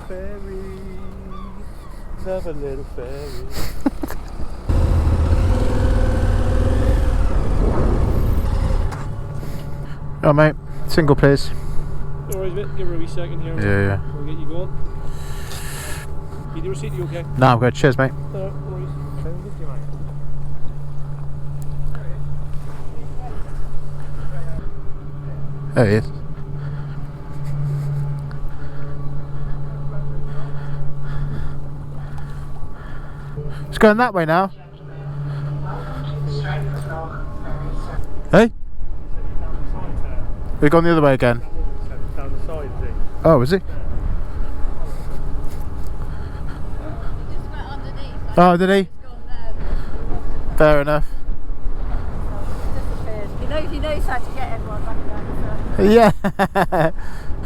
fairy. Love a little fairy. Oh mate, single please. No worries mate, give her a wee second here. Yeah. We'll get you going. Need the receipt, you okay? No, I'm good. Cheers mate. No worries. There he is. It's going that way now. Hey? We've gone the other way again. Down the side, is it? Oh, is he? Oh, did he? Fair enough. He knows how to get everyone back down. Yeah.